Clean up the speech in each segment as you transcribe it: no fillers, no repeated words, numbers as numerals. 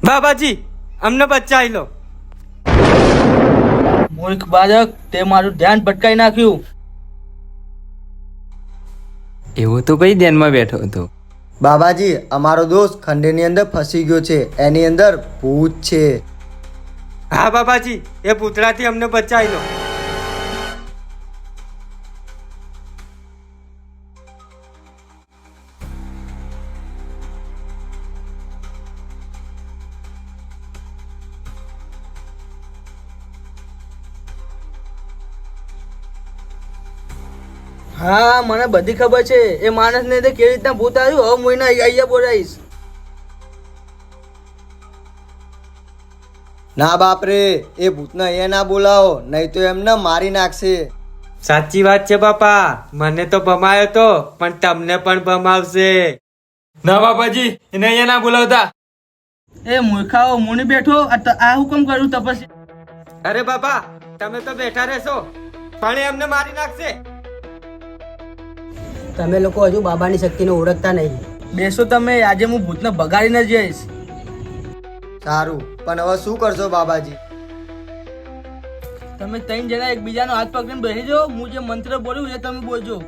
બાબાજી અમને બચાવી લો. મૂર્ખ બાળક, તે મારું ધ્યાન ભટકાઈ નાખ્યું. એવો તો કઈ ધ્યાનમાં બેઠો હતો. બાબાજી, અમારો દોસ્ત ખંડેરની અંદર ફસી ગયો છે. એની અંદર ભૂત છે. હા બાબાજી, એ પૂતળાથી અમને બચાવી લો. હા, મને બધી ખબર છે. એ માણસને તે કેવી રીતના ભૂત આવ્યું. હવે હું એને અહીંયા બોલાવીશ. ના બાપરે, એ ભૂતને અહીંયા ના બોલાવો, નહીં તો એમને મારી નાખશે. સાચી વાત છે બાપા, મને તો ભમાયો તો પણ તમને પણ ભમાવશે. ના બાપાજી, એને અહીંયા ના બોલાવતા. એ મૂર્ખાઓ, મુનિ બેઠો. આ હુકમ કરું તપસ્યા. અરે બાપા, તમે તો બેઠા રહેશો પણ એ અમને મારી નાખશે. તમે લોકો હજુ બાબાની શક્તિને ઓળખતા નહીં. બેસો તમે, આજે હું ભૂતને ભગાડીને જઈશ. સારું, પણ હવે શું કરશો બાબાજી? તમે ત્રણ જણા એકબીજાનો હાથ પકડીને બેસી જાઓ. હું જે મંત્ર બોલું એ તમે બોલજો.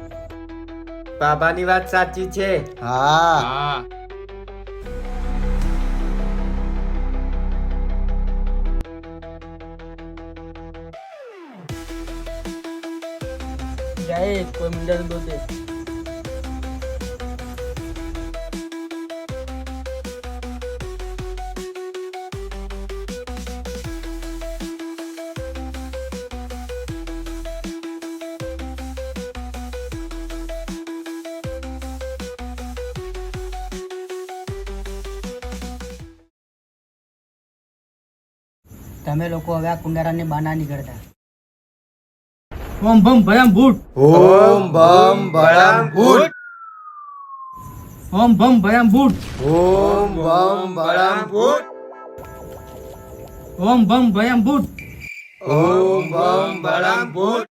બાબાની વાત સાચી છે. હા. જાય કોઈ મંડળ દો દે. તમે લોકો હવે આ કુંડારાને બહાર ના નીકળતા. ઓમ ભમ ભયમ ભૂત. ઓમ ભમ ભળમ ભૂત. ઓમ ભમ ભયમ ભૂત. ઓમ ભમ ભળમ ભૂત. ઓમ ભમ ભયમ ભૂત. ઓમ ભમ ભળમ ભૂત.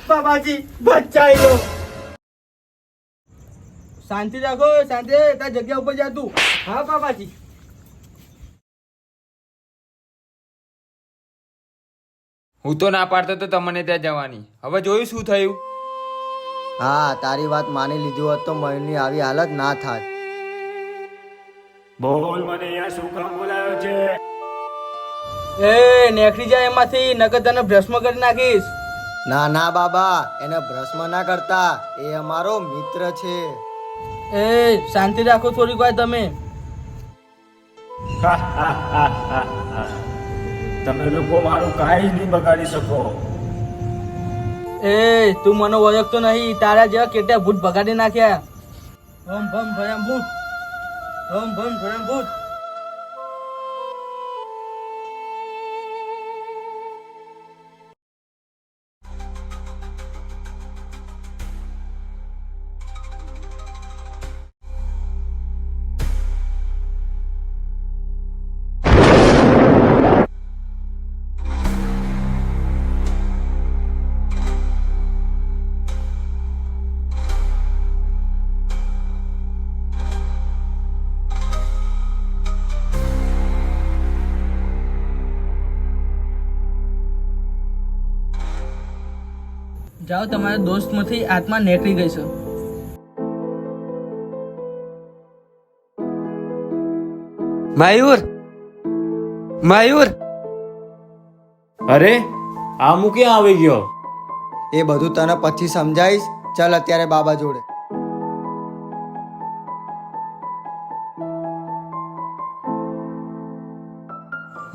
બાબાજી બચાવી લો. શાંતિ રાખો, શાંતિ. તાર જગ્યા ઉપર જા તું. હા બાબાજી. હું તો ના પાડતો તો તમને ત્યાં જવાની. હવે જોયું શું થયું. હા, તારી વાત માની લીધી હોત તો મયુરની આવી હાલત ના થાત. બોલ, મને અહીંયા શું કામ બોલાયો છે? એ નેકળી જાય એમાંથી, નકર તને ભસ્મ કરી નાખીશ. ના ના બાબા, એને ભ્રષ્મ ના કરતા. એ અમારો મિત્ર છે. એ શાંતિ રાખો થોડીક વાર તમે. તમે લોકો મારું કાંઈ જ નહીં બગાડી શકો. એ તું મને ઓળખતો નહીં. તારા જેવા કેટલા ભૂત ભગાડી નાખ્યા. ઓમ ભમ ભયમ ભૂત. ઓમ ભમ ભયમ ભૂત. જાઓ, તમારા દોસ્તમાંથી આત્મા નીકળી ગઈ છે. મયુર, મયુર. અરે, આ હું ક્યાં આવી ગયો? એ બધું તને પછી સમજાઈશ. ચાલ અત્યારે બાબા જોડે.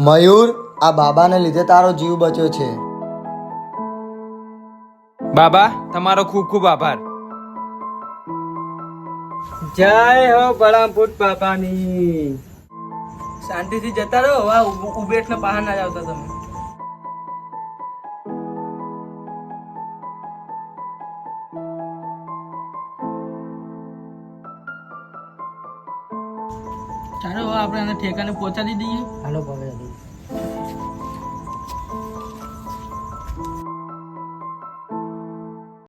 મયુર, આ બાબાને લીધે તારો જીવ બચ્યો છે. બાબા, તમારો ખૂબ ખૂબ આભાર. જય હો ભળામભૂત બાબાની. શાંતિથી જતા રહો. વાહ, ઉભેઠને બહાર ના આવતા તમે. ચાલો હવે આપણે આને ઠેકાને પહોંચાડી દઈએ. હાલો ભવ્ય